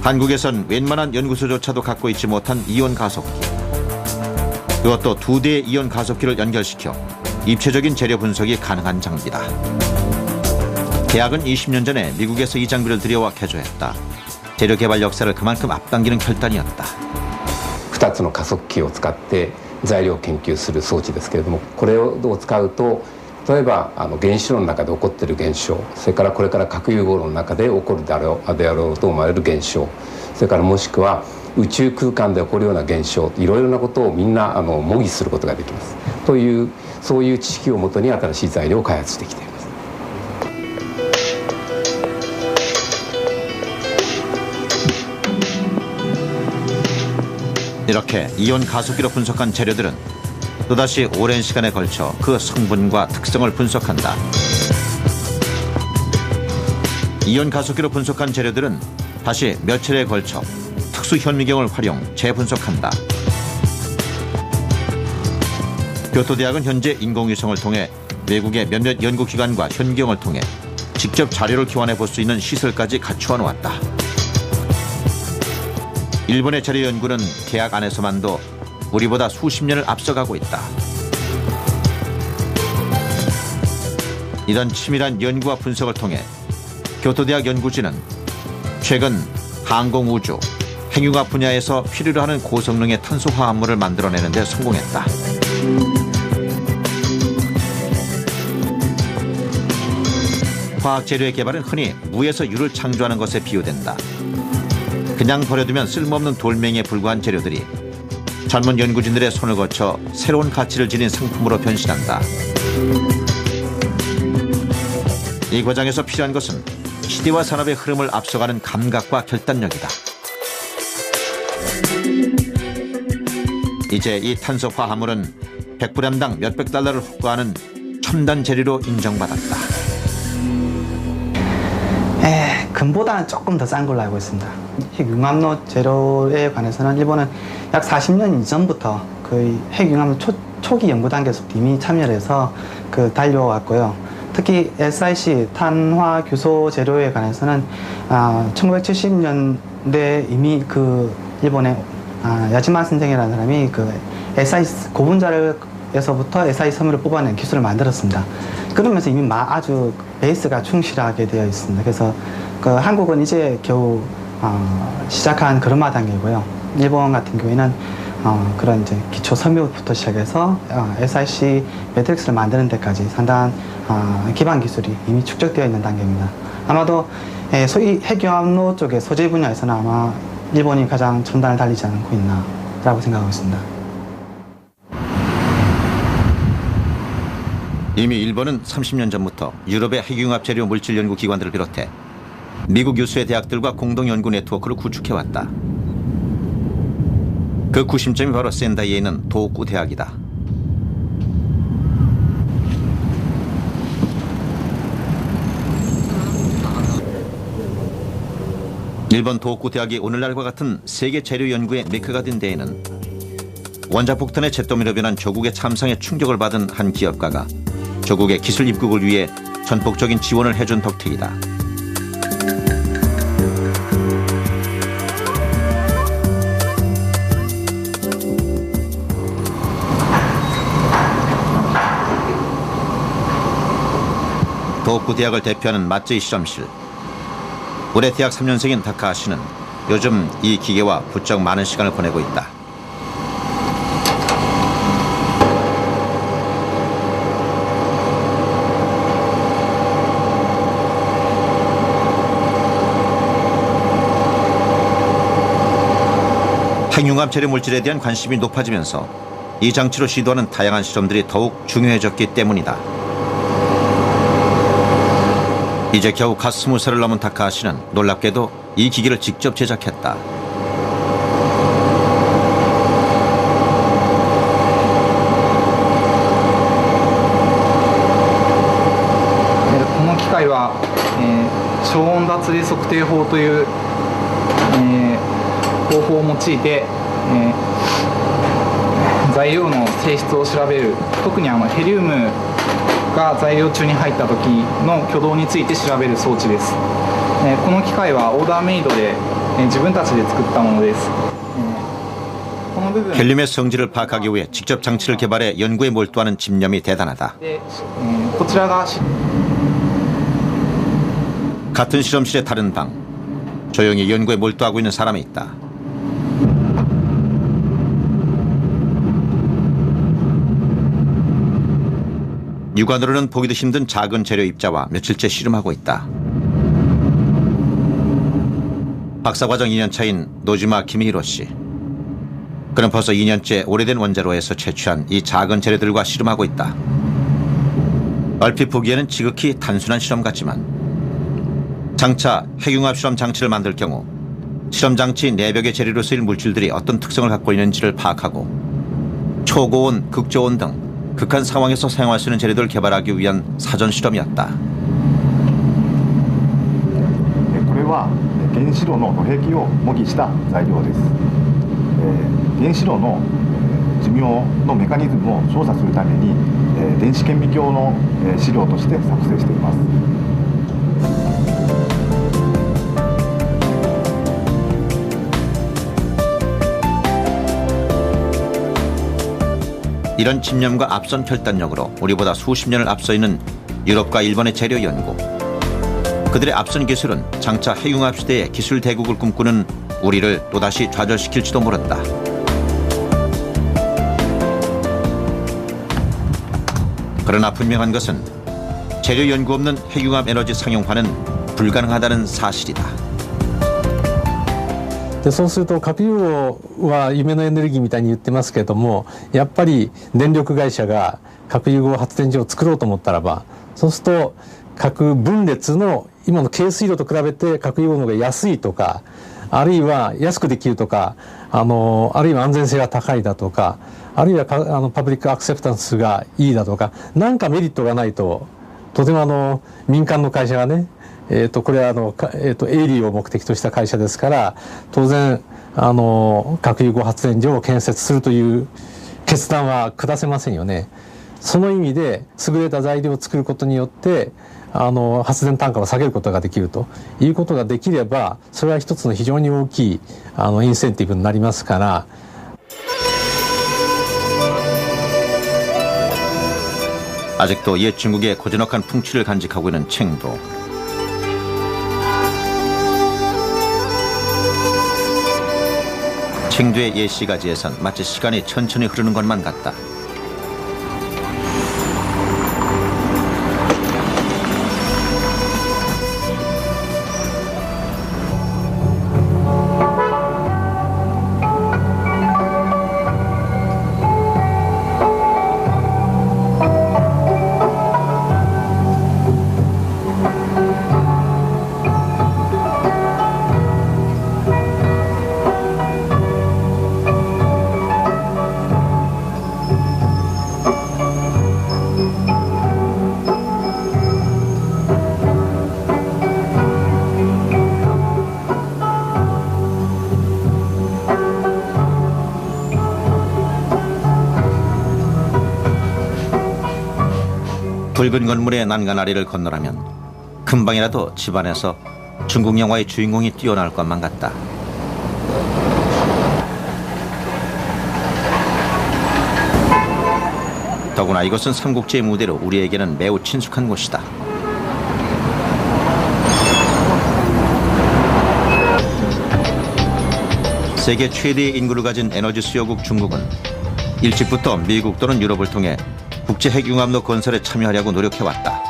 Speaker 3: 한국에선 웬만한 연구소조차도 갖고 있지 못한 이온 가속기. 그것도 2대의 이온 가속기를 연결시켜 입체적인 재료 분석이 가능한 장비다. 대학은 20년 전에 미국에서 이 장비를 들여와 개조했다. 재료 개발 역사를 그만큼 앞당기는 결단이었다.
Speaker 19: 2つの加速器を使って材料を研究する装置ですけれども、これを使うと例えば原子炉の中で起こっている現象、それからこれから核融合炉の中で起こるであろうと思われる現象、それからもしくは宇宙空間で起こるような現象、いろいろなことをみんな模擬することができますという、そういう知識をもとに新しい材料を開発してきています。
Speaker 3: 이렇게 이온 가속기로 분석한 재료들은 또다시 오랜 시간에 걸쳐 그 성분과 특성을 분석한다. 이온 가속기로 분석한 재료들은 다시 몇 차례에 걸쳐 특수 현미경을 활용 재분석한다. 교토대학은 현재 인공위성을 통해 외국의 몇몇 연구기관과 현미경을 통해 직접 자료를 교환해 볼 수 있는 시설까지 갖추어 놓았다. 일본의 재료 연구는 대학 안에서만도 우리보다 수십 년을 앞서가고 있다. 이런 치밀한 연구와 분석을 통해 교토대학 연구진은 최근 항공우주, 핵융합 분야에서 필요로 하는 고성능의 탄소 화합물을 만들어내는 데 성공했다. 화학 재료의 개발은 흔히 무에서 유를 창조하는 것에 비유된다. 그냥 버려두면 쓸모없는 돌멩이에 불과한 재료들이 전문 연구진들의 손을 거쳐 새로운 가치를 지닌 상품으로 변신한다. 이 과정에서 필요한 것은 시대와 산업의 흐름을 앞서가는 감각과 결단력이다. 이제 이 탄소 화합물은 100g당 몇백 달러를 호가하는 첨단 재료로 인정받았다.
Speaker 20: 금보다는 조금 더 싼 걸로 알고 있습니다. 핵융합로 재료에 관해서는 일본은 약 40년 이전부터 거의 핵융합로 초기 연구 단계에서 이미 참여를 해서 달려왔고요. 특히 SiC 탄화 규소 재료에 관해서는 1970년대 이미 일본의 야지마 선생이라는 사람이 SiC 고분자에서부터 SiC 섬유를 뽑아낸 기술을 만들었습니다. 그러면서 이미 아주 베이스가 충실하게 되어 있습니다. 그래서 한국은 이제 겨우 시작한 그런 단계이고요. 일본 같은 경우에는 그런 이제 기초 섬유부터 시작해서 SiC 매트릭스를 만드는 데까지 상당한 기반 기술이 이미 축적되어 있는 단계입니다. 아마도 소위 핵융합로 쪽의 소재 분야에서는 아마 일본이 가장 첨단을 달리지 않고 있나라고 생각하고 있습니다.
Speaker 3: 이미 일본은 30년 전부터 유럽의 핵융합 재료 물질 연구 기관들을 비롯해 미국 유수의 대학들과 공동 연구 네트워크를 구축해왔다. 그 구심점이 바로 센다이에 있는 도호쿠 대학이다. 일본 도호쿠 대학이 오늘날과 같은 세계 재료 연구의 메카가 된 데에는 원자폭탄의 잿더미로 변한 조국의 참상에 충격을 받은 한 기업가가 조국의 기술 입국을 위해 전폭적인 지원을 해준 덕택이다. 도호쿠 대학을 대표하는 마쯔이 실험실. 올해 대학 3년생인 다카하시는 요즘 이 기계와 부쩍 많은 시간을 보내고 있다. 핵융합 재료 물질에 대한 관심이 높아지면서 이 장치로 시도하는 다양한 실험들이 더욱 중요해졌기 때문이다. 이제 겨우 갓 20살을 넘은 다카하시는 놀랍게도 이 기기를 직접 제작했다.
Speaker 21: この機械は、超音脱離測定法という、方法を用いて、材料の性質を調べる、特にヘリウムが材料中に入った時の挙動について調べる装置です。この機械はオーダーメイドで、自分たちで作ったものです。
Speaker 3: 헬륨의 성질을 파악하기 위해 직접 장치를 개발해 연구에 몰두하는 집념이 대단하다. 같은 실험실의 다른 방, 조용히 연구에 몰두하고 있는 사람이 있다. 육안으로는 보기도 힘든 작은 재료 입자와 며칠째 씨름하고 있다. 박사과정 2년차인 노지마 키미히로 씨. 그는 벌써 2년째 오래된 원자로에서 채취한 이 작은 재료들과 씨름하고 있다. 얼핏 보기에는 지극히 단순한 실험 같지만 장차 핵융합 실험 장치를 만들 경우 실험 장치 내벽의 재료로 쓰일 물질들이 어떤 특성을 갖고 있는지를 파악하고 초고온, 극저온 등 극한 상황에서 사용할 수 있는 재료들을 개발하기 위한 사전 실험이었다.
Speaker 22: これは原子炉の土壁を模擬した材料です。原子炉の寿命のメカニズムを調査するために電子顕微鏡の資料として作成しています。
Speaker 3: 이런 집념과 앞선 결단력으로 우리보다 수십 년을 앞서 있는 유럽과 일본의 재료 연구. 그들의 앞선 기술은 장차 핵융합 시대의 기술 대국을 꿈꾸는 우리를 또다시 좌절시킬지도 모른다. 그러나 분명한 것은 재료 연구 없는 핵융합 에너지 상용화는 불가능하다는 사실이다.
Speaker 23: でそうすると核融合は夢のエネルギーみたいに言ってますけれども、やっぱり電力会社が核融合発電所を作ろうと思ったらば、そうすると核分裂の今の軽水炉と比べて核融合の方が安いとか、あるいは安くできるとか、あるいは安全性が高いだとか、あるいはパブリックアクセプタンスがいいだとか、何かメリットがないととても民間の会社がね、これは営利を目的とした会社ですから、当然核融合発電所を建設するという決断は下せませんよね。その意味で優れた材料を作ることによって発電単価を下げることができるということができれば、それは一つの非常に大きいインセンティブになりますから。
Speaker 3: 아직도 옛 중국의 고즈넉한 풍취를 간직하고 있는 챙도. 챙두의 옛 시가지에선 마치 시간이 천천히 흐르는 것만 같다. 붉은 건물의 난간 아래를 건너라면 금방이라도 집안에서 중국 영화의 주인공이 뛰어나올 것만 같다. 더구나 이것은 삼국지의 무대로 우리에게는 매우 친숙한 곳이다. 세계 최대의 인구를 가진 에너지 수요국 중국은 일찍부터 미국 또는 유럽을 통해 국제 핵융합로 건설에 참여하려고 노력해왔다.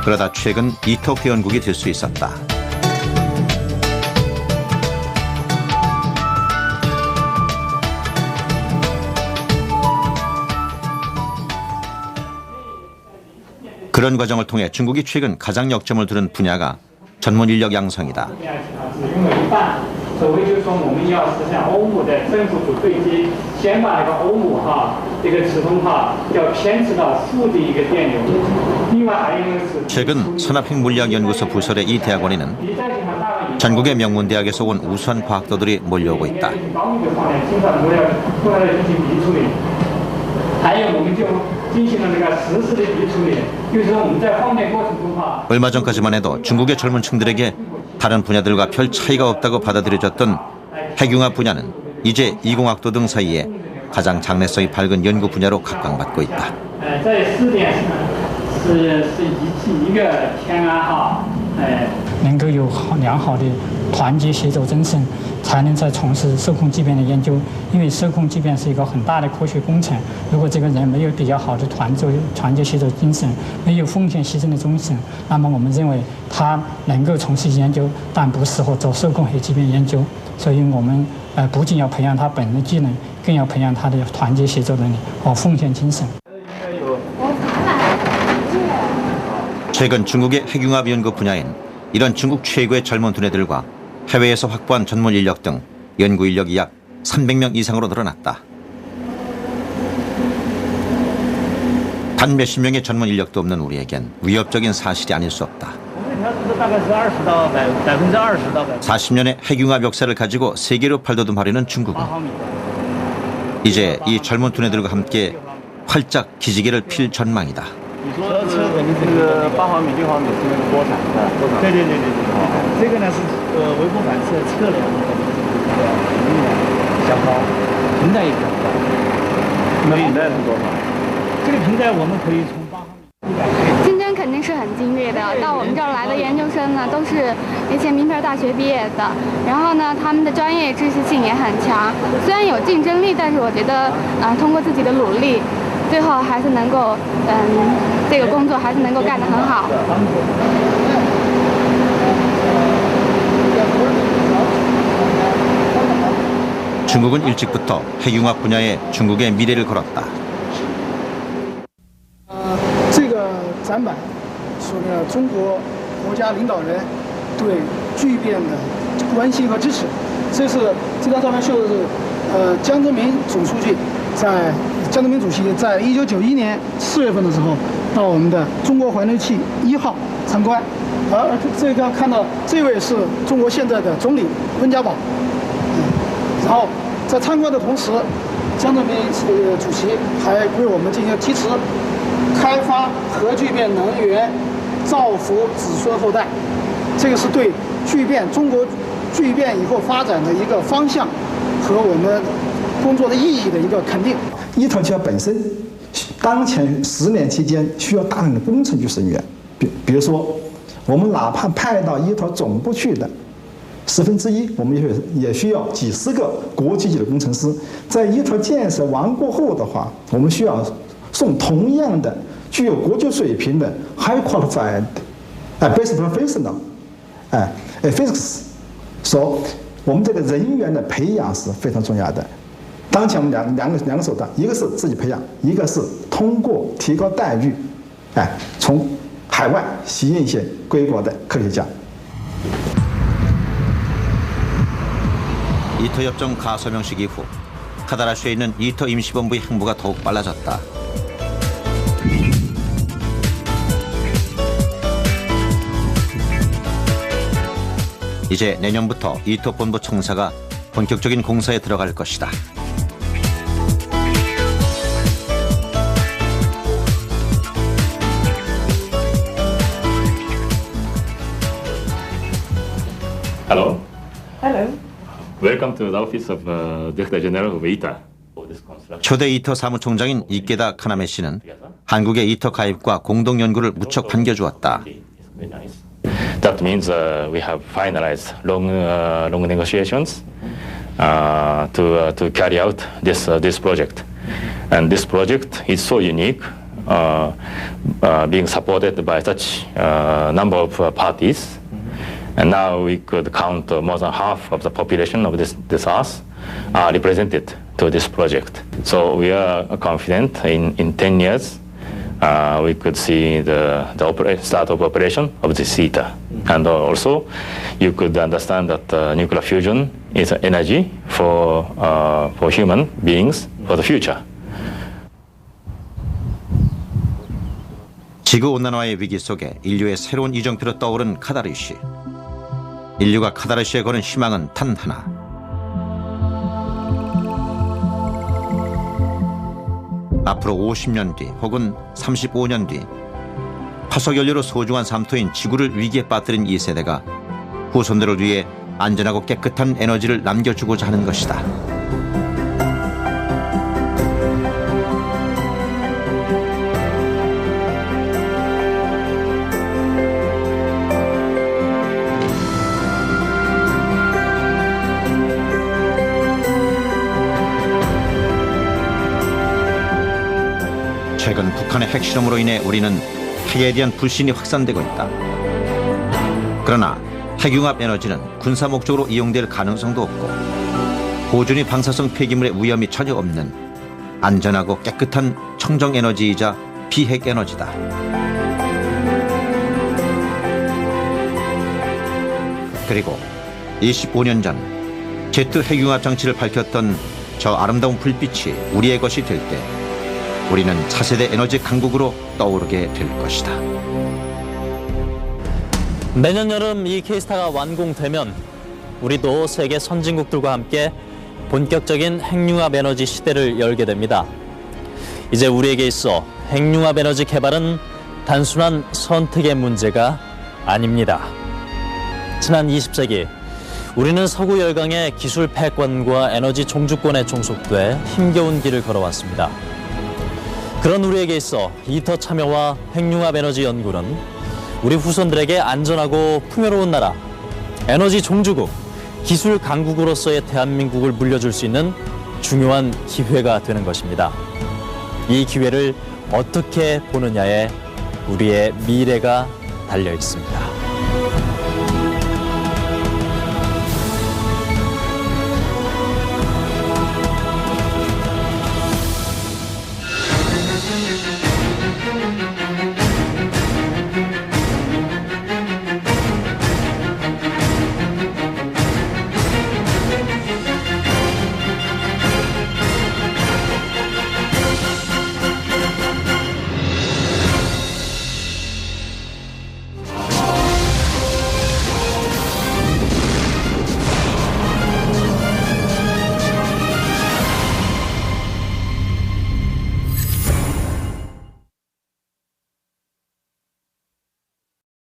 Speaker 3: 그러다 최근 이터 회원국이 될 수 있었다. 그런 과정을 통해 중국이 최근 가장 역점을 두는 분야가 전문 인력 양성이다. 최근 산업핵물리학연구소 부설의 이 대학원에는 전국의 명문대학에서 온 우수한 과학도들이 몰려오고 있다. 얼마 전까지만 해도 중국의 젊은 층들에게 다른 분야들과 별 차이가 없다고 받아들여졌던 핵융합 분야는 이제 이공학도 등 사이에 가장 장래성이 밝은 연구 분야로 각광받고 있다.
Speaker 1: 能够有良好的团结协作精神，才能在从事受控聚变的研究。因为受控聚变是一个很大的科学工程，如果这个人没有比较好的团结协作精神，没有风险牺牲的精神，那么我们认为他能够从事研究，但不适合做受控核聚变研究。所以我们不仅要培养他本人技能，更要培养他的团结协作能力和奉献精神。
Speaker 3: 최근 중국의 핵융합 연구 분야엔 이런 중국 최고의 젊은 두뇌들과 해외에서 확보한 전문 인력 등 연구 인력이 약 300명 이상으로 늘어났다. 단 몇십 명의 전문 인력도 없는 우리에겐 위협적인 사실이 아닐 수 없다. 40년의 핵융합 역사를 가지고 세계로 발돋움 하려는 중국은 이제 이 젊은 두뇌들과 함께 활짝 기지개를 필 전망이다.
Speaker 10: 你说车的那个8毫米、6毫米是那个多产的，对，这个呢是微波反射测量的能力比较高，频带也比较高。那频带是多少？这个频带我们可以从8毫米。
Speaker 4: 竞争肯定是很激烈的，到我们这儿来的研究生呢，都是一些名牌大学毕业的，然后呢，他们的专业知识性也很强。虽然有竞争力，但是我觉得通过自己的努力。 最后还是能够，这个工作还是能够干得很好。
Speaker 3: 중국은 일찍부터 핵융합 분야에 중국의 미래를 걸었다.
Speaker 5: 这个展板说明了中国国家领导人对聚变的关心和支持。这张照片秀的是，江泽民总书记江泽民主席在1991年4月份的时候，到我们的中国环流器1号参观，而这个看到这位是中国现在的总理温家宝，然后在参观的同时，江泽民主席还为我们进行题词：开发核聚变能源，造福子孙后代。这个是对中国聚变以后发展的一个方向和我们工作的意义的一个肯定。
Speaker 24: 一头企业本身，当前10年期间需要大量的工程技术人员，比如说，我们哪怕派到一头总部去的1/10，我们也需要几十个国际级的工程师。在一头建设完过后的话，我们需要送同样的具有国际水平的 high qualified basic professional physics， 说我们这个人员的培养是非常重要的。 当前我们两个手段，一个是自己培养，一个是通过提高待遇，从海外吸引一些归国的科学家。
Speaker 3: 이터 협정 가서명식 이후 카다라슈에 있는 이터 임시본부의 행보가 더욱 빨라졌다. 이제 내년부터 이터 본부 청사가 본격적인 공사에 들어갈 것이다.
Speaker 25: Hello.
Speaker 26: Hello.
Speaker 25: Welcome to the office of Director General of ITER.
Speaker 3: 초대 이터 사무총장인 이케다 카나메 씨는 한국의 이터 가입과 공동 연구를 무척 반겨주었다.
Speaker 25: That means we have finalized long negotiations to carry out this project. And this project is so unique, being supported by such number of parties. And now we could count more than half of the population of this earth are represented to this project. So we are confident in 10 years we could see the start of operation of this ITER. And also you could understand that nuclear fusion is energy for human beings for the future.
Speaker 3: 지구온난화의 위기 속에 인류의 새로운 이정표로 떠오른 카다르시. 인류가 카다르시에 거는 희망은 단 하나. 앞으로 50년 뒤 혹은 35년 뒤 화석연료로 소중한 삼토인 지구를 위기에 빠뜨린 이 세대가 후손들을 위해 안전하고 깨끗한 에너지를 남겨주고자 하는 것이다. 최근 북한의 핵실험으로 인해 우리는 핵에 대한 불신이 확산되고 있다. 그러나 핵융합 에너지는 군사 목적으로 이용될 가능성도 없고 고준위 방사성 폐기물의 위험이 전혀 없는 안전하고 깨끗한 청정 에너지이자 비핵 에너지다. 그리고 25년 전 제트 핵융합 장치를 밝혔던 저 아름다운 불빛이 우리의 것이 될 때 우리는 차세대 에너지 강국으로 떠오르게 될 것이다.
Speaker 7: 내년 여름 이 K스타가 완공되면 우리도 세계 선진국들과 함께 본격적인 핵융합 에너지 시대를 열게 됩니다. 이제 우리에게 있어 핵융합 에너지 개발은 단순한 선택의 문제가 아닙니다. 지난 20세기 우리는 서구 열강의 기술 패권과 에너지 종주권에 종속돼 힘겨운 길을 걸어왔습니다. 그런 우리에게 있어 이터 참여와 핵융합 에너지 연구는 우리 후손들에게 안전하고 풍요로운 나라, 에너지 종주국, 기술 강국으로서의 대한민국을 물려줄 수 있는 중요한 기회가 되는 것입니다. 이 기회를 어떻게 보느냐에 우리의 미래가 달려 있습니다.